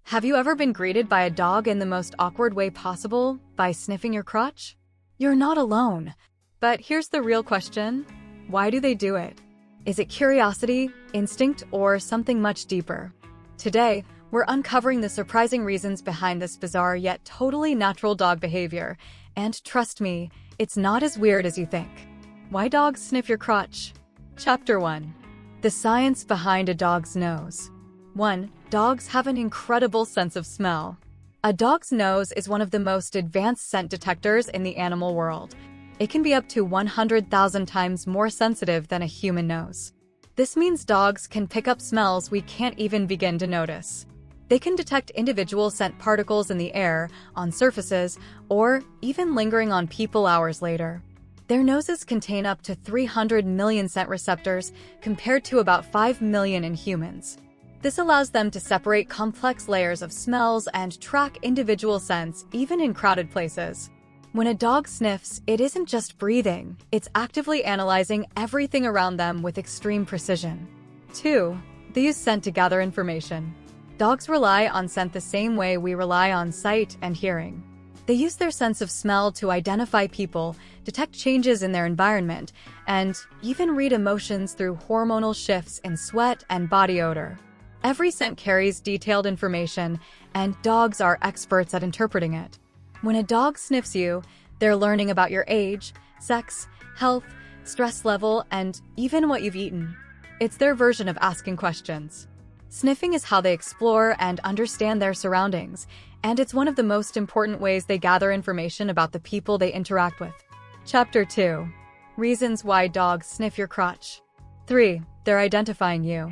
Have you ever been greeted by a dog in the most awkward way possible, by sniffing your crotch? You're not alone. But here's the real question. Why do they do it? Is it curiosity, instinct, or something much deeper? Today, we're uncovering the surprising reasons behind this bizarre yet totally natural dog behavior. And trust me, it's not as weird as you think. Why dogs sniff your crotch? Chapter 1. The science behind a dog's nose. 1. Dogs have an incredible sense of smell. A dog's nose is one of the most advanced scent detectors in the animal world. It can be up to 100,000 times more sensitive than a human nose. This means dogs can pick up smells we can't even begin to notice. They can detect individual scent particles in the air, on surfaces, or even lingering on people hours later. Their noses contain up to 300 million scent receptors, compared to about 5 million in humans. This allows them to separate complex layers of smells and track individual scents, even in crowded places. When a dog sniffs, it isn't just breathing, it's actively analyzing everything around them with extreme precision. 2. They use scent to gather information. Dogs rely on scent the same way we rely on sight and hearing. They use their sense of smell to identify people, detect changes in their environment, and even read emotions through hormonal shifts in sweat and body odor. Every scent carries detailed information, and dogs are experts at interpreting it. When a dog sniffs you, they're learning about your age, sex, health, stress level, and even what you've eaten. It's their version of asking questions. Sniffing is how they explore and understand their surroundings, and it's one of the most important ways they gather information about the people they interact with. Chapter 2. Reasons why dogs sniff your crotch. 3. They're identifying you.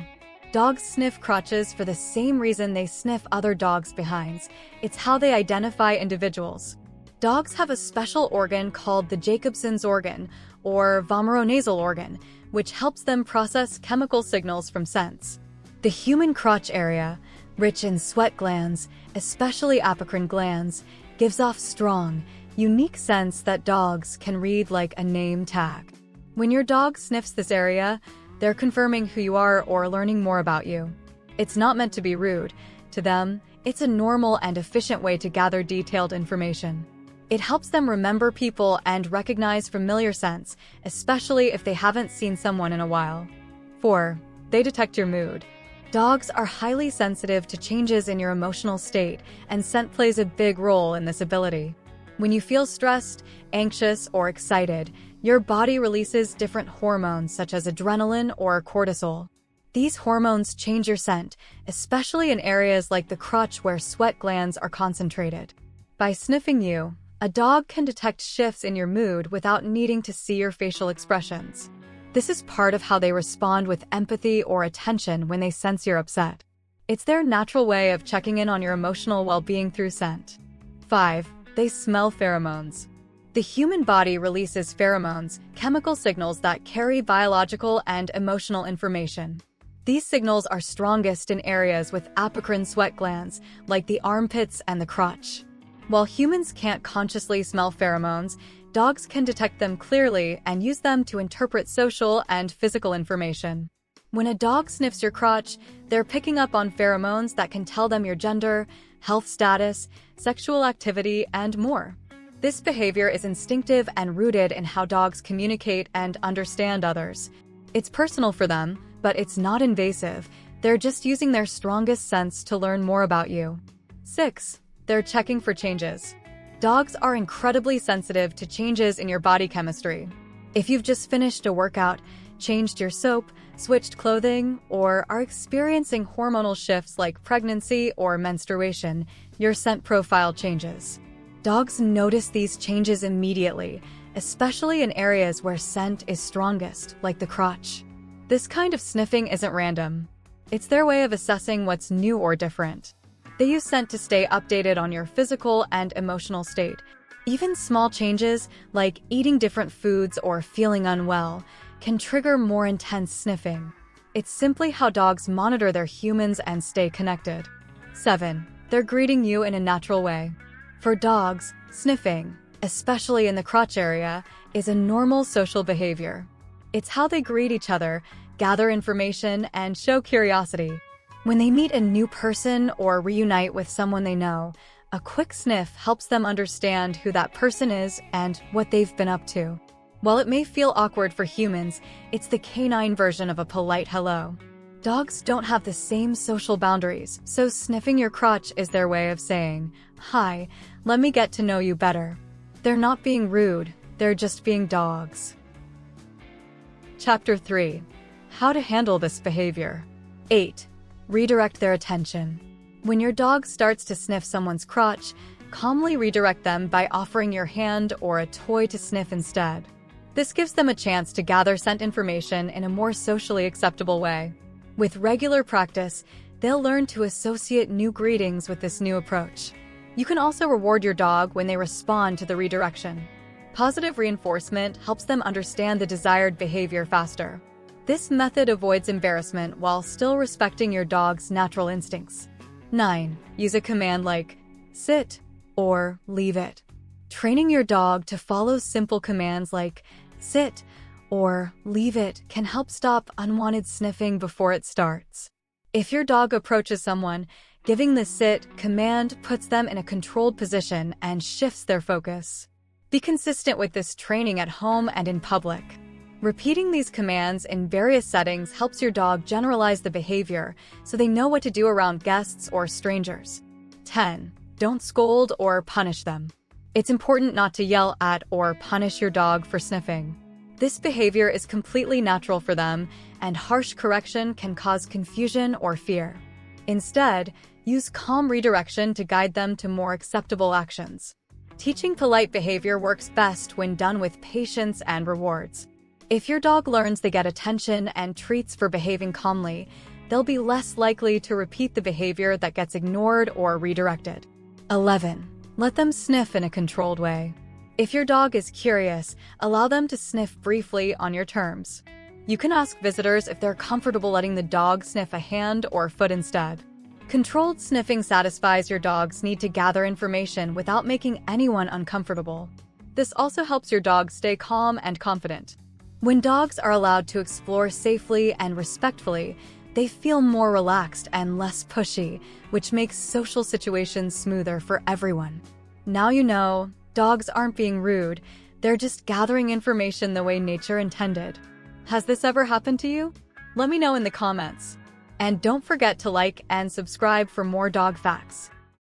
Dogs sniff crotches for the same reason they sniff other dogs' behinds. It's how they identify individuals. Dogs have a special organ called the Jacobson's organ, or vomeronasal organ, which helps them process chemical signals from scents. The human crotch area, rich in sweat glands, especially apocrine glands, gives off strong, unique scents that dogs can read like a name tag. When your dog sniffs this area, they're confirming who you are or learning more about you. It's not meant to be rude. To them, it's a normal and efficient way to gather detailed information. It helps them remember people and recognize familiar scents, especially if they haven't seen someone in a while. 4. They detect your mood. Dogs are highly sensitive to changes in your emotional state, and scent plays a big role in this ability. When you feel stressed, anxious, or excited, your body releases different hormones such as adrenaline or cortisol. These hormones change your scent, especially in areas like the crotch where sweat glands are concentrated. By sniffing you, a dog can detect shifts in your mood without needing to see your facial expressions. This is part of how they respond with empathy or attention when they sense you're upset. It's their natural way of checking in on your emotional well-being through scent. 5. They smell pheromones. The human body releases pheromones, chemical signals that carry biological and emotional information. These signals are strongest in areas with apocrine sweat glands, like the armpits and the crotch. While humans can't consciously smell pheromones, dogs can detect them clearly and use them to interpret social and physical information. When a dog sniffs your crotch, they're picking up on pheromones that can tell them your gender, health status, sexual activity, and more. This behavior is instinctive and rooted in how dogs communicate and understand others. It's personal for them, but it's not invasive. They're just using their strongest sense to learn more about you. 6. They're checking for changes. Dogs are incredibly sensitive to changes in your body chemistry. If you've just finished a workout, changed your soap, switched clothing, or are experiencing hormonal shifts like pregnancy or menstruation, your scent profile changes. Dogs notice these changes immediately, especially in areas where scent is strongest, like the crotch. This kind of sniffing isn't random. It's their way of assessing what's new or different. They use scent to stay updated on your physical and emotional state. Even small changes, like eating different foods or feeling unwell, can trigger more intense sniffing. It's simply how dogs monitor their humans and stay connected. 7. They're greeting you in a natural way. For dogs, sniffing, especially in the crotch area, is a normal social behavior. It's how they greet each other, gather information, and show curiosity. When they meet a new person or reunite with someone they know, a quick sniff helps them understand who that person is and what they've been up to. While it may feel awkward for humans, it's the canine version of a polite hello. Dogs don't have the same social boundaries, so sniffing your crotch is their way of saying, "Hi, let me get to know you better." They're not being rude, they're just being dogs. Chapter 3. How to handle this behavior. 8. Redirect their attention. When your dog starts to sniff someone's crotch, calmly redirect them by offering your hand or a toy to sniff instead. This gives them a chance to gather scent information in a more socially acceptable way. With regular practice, they'll learn to associate new greetings with this new approach. You can also reward your dog when they respond to the redirection. Positive reinforcement helps them understand the desired behavior faster. This method avoids embarrassment while still respecting your dog's natural instincts. 9. Use a command like sit or leave it. Training your dog to follow simple commands like sit or leave it can help stop unwanted sniffing before it starts. If your dog approaches someone, giving the sit command puts them in a controlled position and shifts their focus. Be consistent with this training at home and in public. Repeating these commands in various settings helps your dog generalize the behavior so they know what to do around guests or strangers. 10. Don't scold or punish them. It's important not to yell at or punish your dog for sniffing. This behavior is completely natural for them, and harsh correction can cause confusion or fear. Instead, use calm redirection to guide them to more acceptable actions. Teaching polite behavior works best when done with patience and rewards. If your dog learns they get attention and treats for behaving calmly, they'll be less likely to repeat the behavior that gets ignored or redirected. 11. Let them sniff in a controlled way. If your dog is curious, allow them to sniff briefly on your terms. You can ask visitors if they're comfortable letting the dog sniff a hand or foot instead. Controlled sniffing satisfies your dog's need to gather information without making anyone uncomfortable. This also helps your dog stay calm and confident. When dogs are allowed to explore safely and respectfully, they feel more relaxed and less pushy, which makes social situations smoother for everyone. Now you know, dogs aren't being rude, they're just gathering information the way nature intended. Has this ever happened to you? Let me know in the comments. And don't forget to like and subscribe for more dog facts.